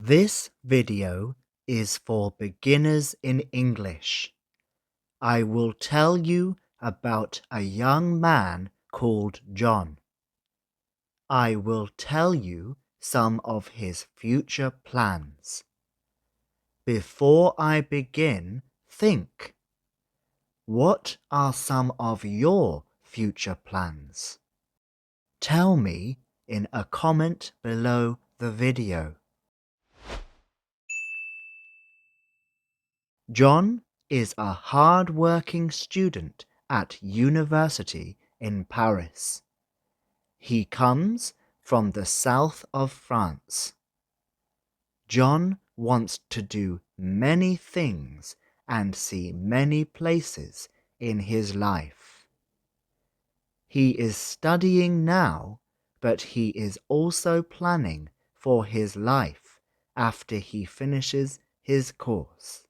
This video is for beginners in English. I will tell you about a young man called John. I will tell you some of his future plans. Before I begin, think. What are some of your future plans? Tell me in a comment below the video. John is a hard-working student at university in Paris. He comes from the south of France. John wants to do many things and see many places in his life. He is studying now, but he is also planning for his life after he finishes his course.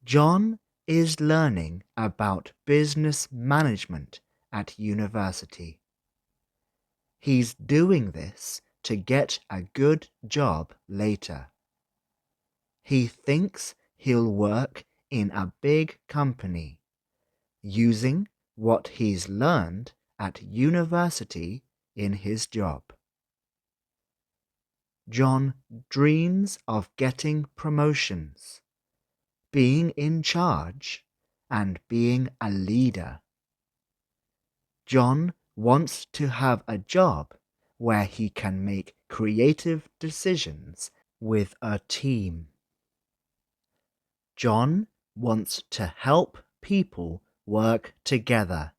John is learning about business management at university. He's doing this to get a good job later. He thinks he'll work in a big company, using what he's learned at university in his job. John dreams of getting promotions, being in charge, and being a leader. John wants to have a job where he can make creative decisions with a team. John wants to help people work together.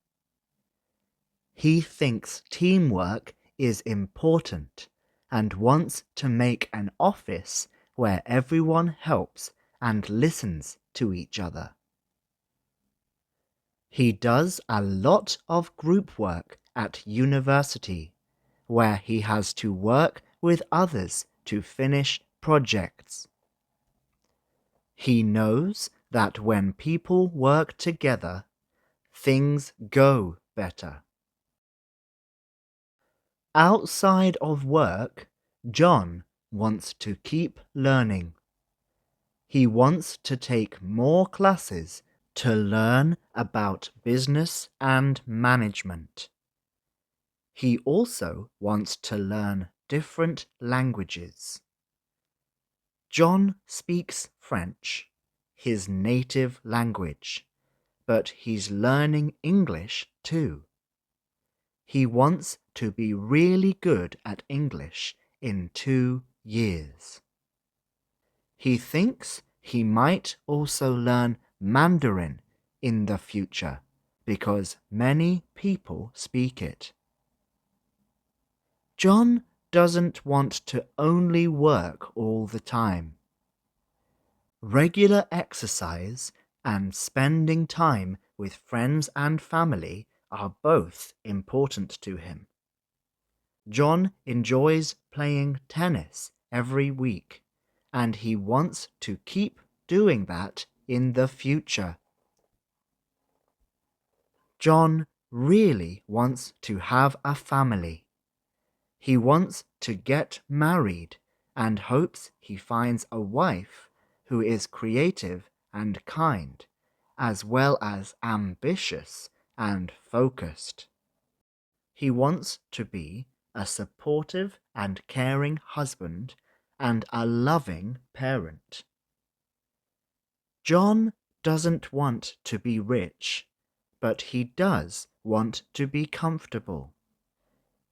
He thinks teamwork is important and wants to make an office where everyone helps and listens to each other. He does a lot of group work at university, where he has to work with others to finish projects. He knows that when people work together, things go better. Outside of work, John wants to keep learning. He wants to take more classes to learn about business and management. He also wants to learn different languages. John speaks French, his native language, but he's learning English too. He wants to be really good at English in 2 years. He thinks he might also learn Mandarin in the future because many people speak it. John doesn't want to only work all the time. Regular exercise and spending time with friends and family are both important to him. John enjoys playing tennis every week, and he wants to keep doing that in the future. John really wants to have a family. He wants to get married and hopes he finds a wife who is creative and kind, as well as ambitious and focused. He wants to be a supportive and caring husband and a loving parent. John doesn't want to be rich, but he does want to be comfortable.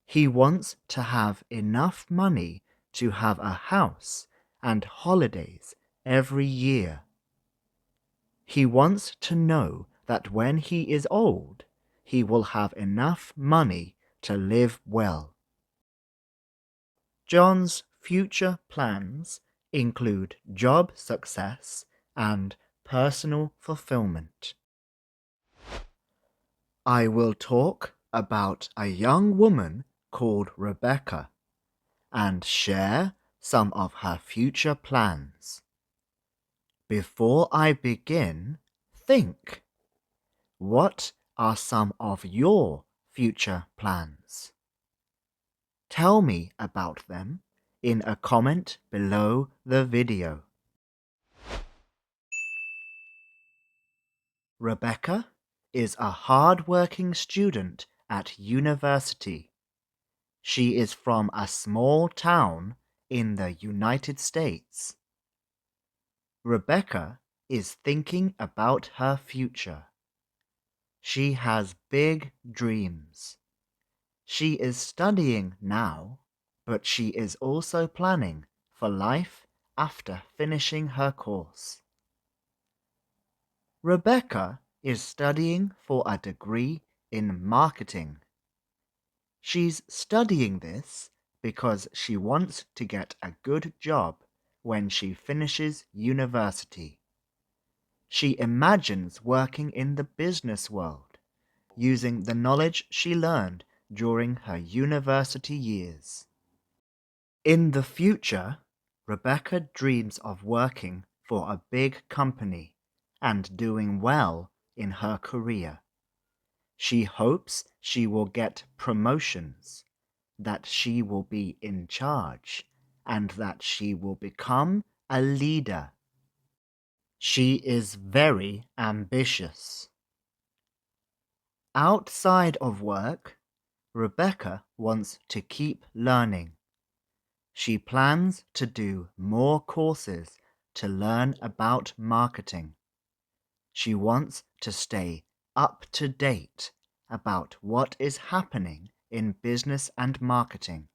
He wants to have enough money to have a house and holidays every year. He wants to know that when he is old, he will have enough money to live well. John's future plans include job success and personal fulfillment. I will talk about a young woman called Rebecca and share some of her future plans. Before I begin, think. What are some of your future plans? Tell me about them in a comment below the video. Rebecca is a hard-working student at university. She is from a small town in the United States. Rebecca is thinking about her future. She has big dreams. She is studying now, but she is also planning for life after finishing her course. Rebecca is studying for a degree in marketing. She's studying this because she wants to get a good job when she finishes university. She imagines working in the business world, using the knowledge she learned during her university years. In the future, Rebecca dreams of working for a big company and doing well in her career. She hopes she will get promotions, that she will be in charge, and that she will become a leader. She is very ambitious. Outside of work, Rebecca wants to keep learning. She plans to do more courses to learn about marketing. She wants to stay up to date about what is happening in business and marketing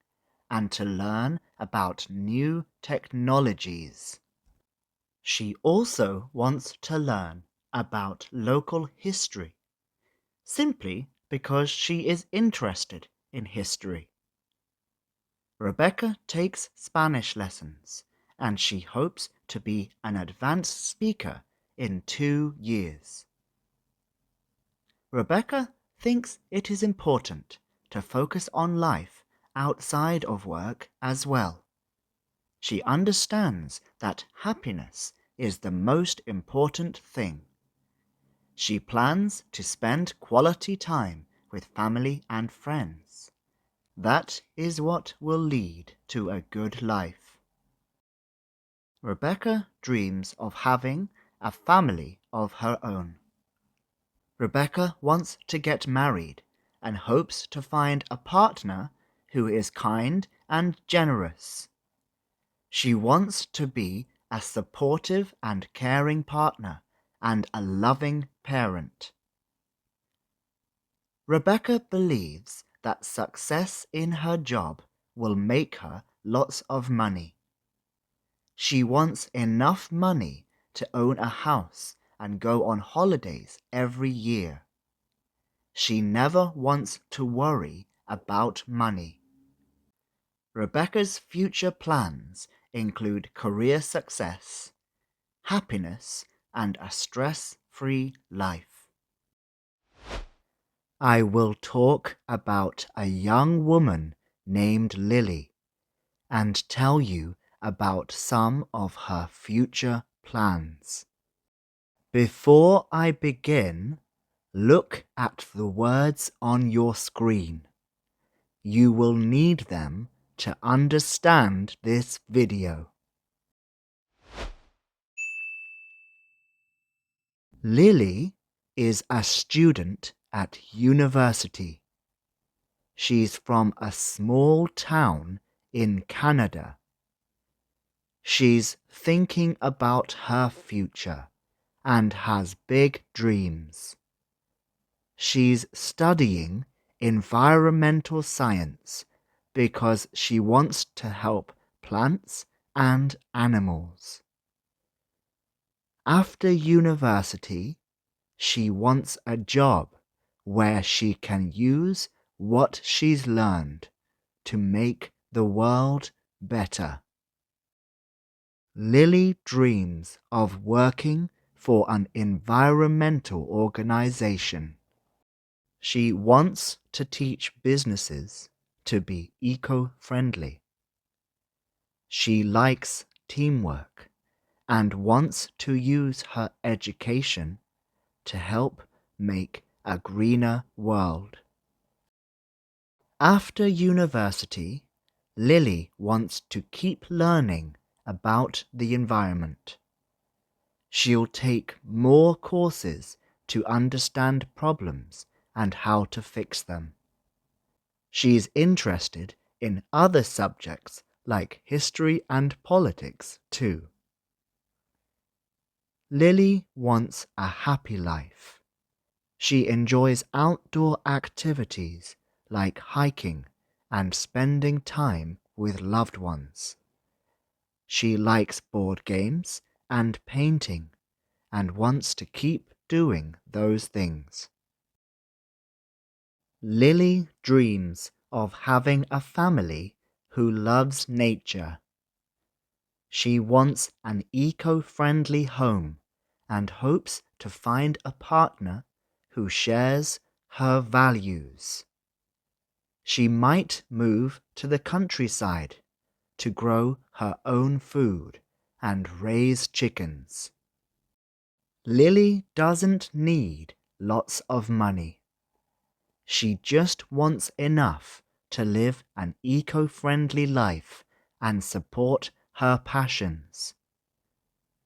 and to learn about new technologies. She also wants to learn about local history, simply because she is interested in history. Rebecca takes Spanish lessons, and she hopes to be an advanced speaker in 2 years. Rebecca thinks it is important to focus on life outside of work as well. She understands that happiness is the most important thing. She plans to spend quality time with family and friends. That is what will lead to a good life. Rebecca dreams of having a family of her own. Rebecca wants to get married and hopes to find a partner who is kind and generous. She wants to be a supportive and caring partner and a loving parent. Rebecca believes that success in her job will make her lots of money. She wants enough money to own a house and go on holidays every year. She never wants to worry about money. Rebecca's future plans include career success, happiness, and a stress-free life. I will talk about a young woman named Lily and tell you about some of her future plans. Before I begin, look at the words on your screen. You will need them to understand this video. Lily is a student at university. She's from a small town in Canada. She's thinking about her future and has big dreams. She's studying environmental science because she wants to help plants and animals. After university, she wants a job where she can use what she's learned to make the world better. Lily dreams of working for an environmental organization. She wants to teach businesses to be eco-friendly. She likes teamwork and wants to use her education to help make a greener world. After university, Lily wants to keep learning about the environment. She'll take more courses to understand problems and how to fix them. She's interested in other subjects like history and politics too. Lily wants a happy life. She enjoys outdoor activities like hiking and spending time with loved ones. She likes board games and painting and wants to keep doing those things. Lily dreams of having a family who loves nature. She wants an eco-friendly home and hopes to find a partner who shares her values. She might move to the countryside to grow her own food and raise chickens. Lily doesn't need lots of money. She just wants enough to live an eco-friendly life and support her passions.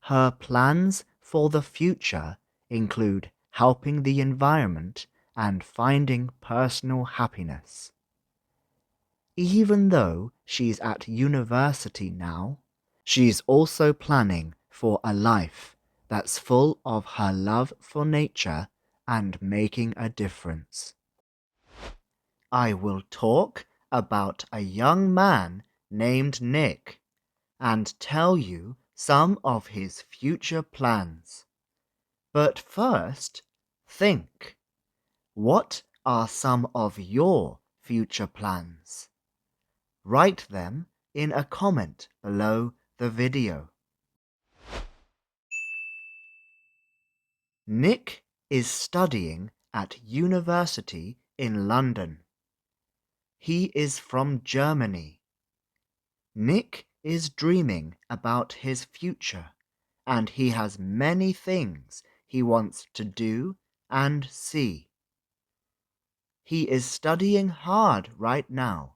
Her plans for the future include helping the environment and finding personal happiness. Even though she's at university now, she's also planning for a life that's full of her love for nature and making a difference. I will talk about a young man named Nick and tell you some of his future plans. But first, think. What are some of your future plans? Write them in a comment below the video. Nick is studying at university in London. He is from Germany. Nick is dreaming about his future, and he has many things he wants to do and see. He is studying hard right now,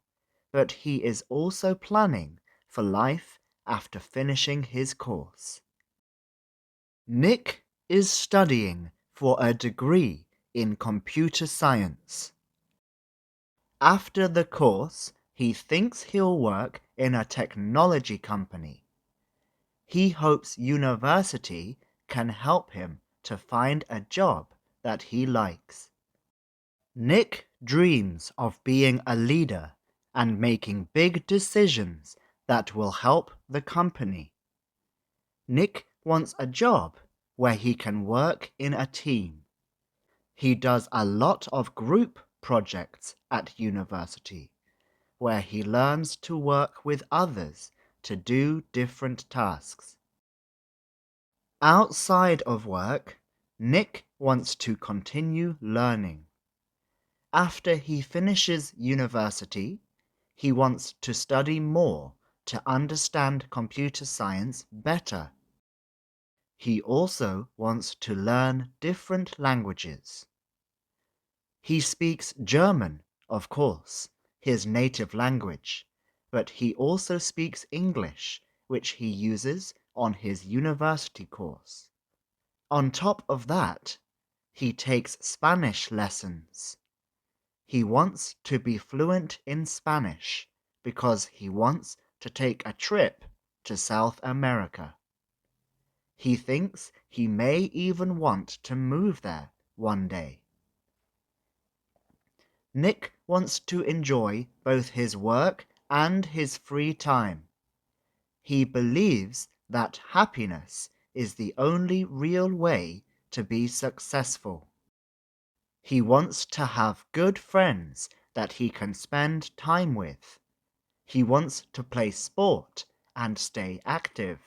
but he is also planning for life after finishing his course. Nick is studying for a degree in computer science. After the course, he thinks he'll work in a technology company. He hopes university can help him to find a job that he likes. Nick dreams of being a leader and making big decisions that will help the company. Nick wants a job where he can work in a team. He does a lot of group projects at university, where he learns to work with others to do different tasks. Outside of work, Nick wants to continue learning. After he finishes university, he wants to study more to understand computer science better. He also wants to learn different languages. He speaks German, of course, his native language, but he also speaks English, which he uses on his university course. On top of that, he takes Spanish lessons. He wants to be fluent in Spanish because he wants to take a trip to South America. He thinks he may even want to move there one day. Nick wants to enjoy both his work and his free time. He believes that happiness is the only real way to be successful. He wants to have good friends that he can spend time with. He wants to play sport and stay active.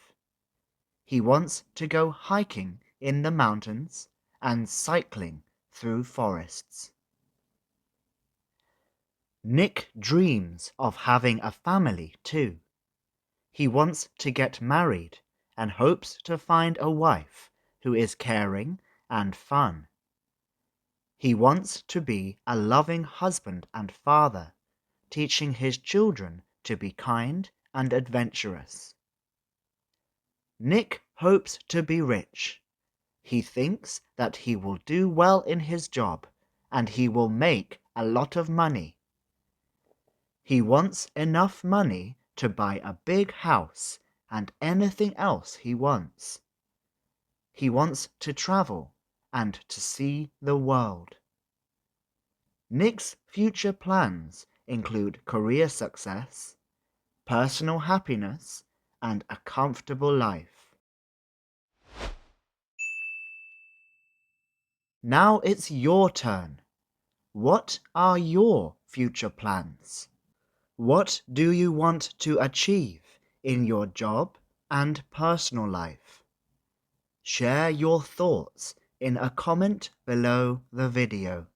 He wants to go hiking in the mountains and cycling through forests. Nick dreams of having a family too. He wants to get married and hopes to find a wife who is caring and fun. He wants to be a loving husband and father, teaching his children to be kind and adventurous. Nick hopes to be rich. He thinks that he will do well in his job and he will make a lot of money. He wants enough money to buy a big house and anything else he wants. He wants to travel and to see the world. Nick's future plans include career success, personal happiness, and a comfortable life. Now it's your turn. What are your future plans? What do you want to achieve in your job and personal life? Share your thoughts in a comment below the video.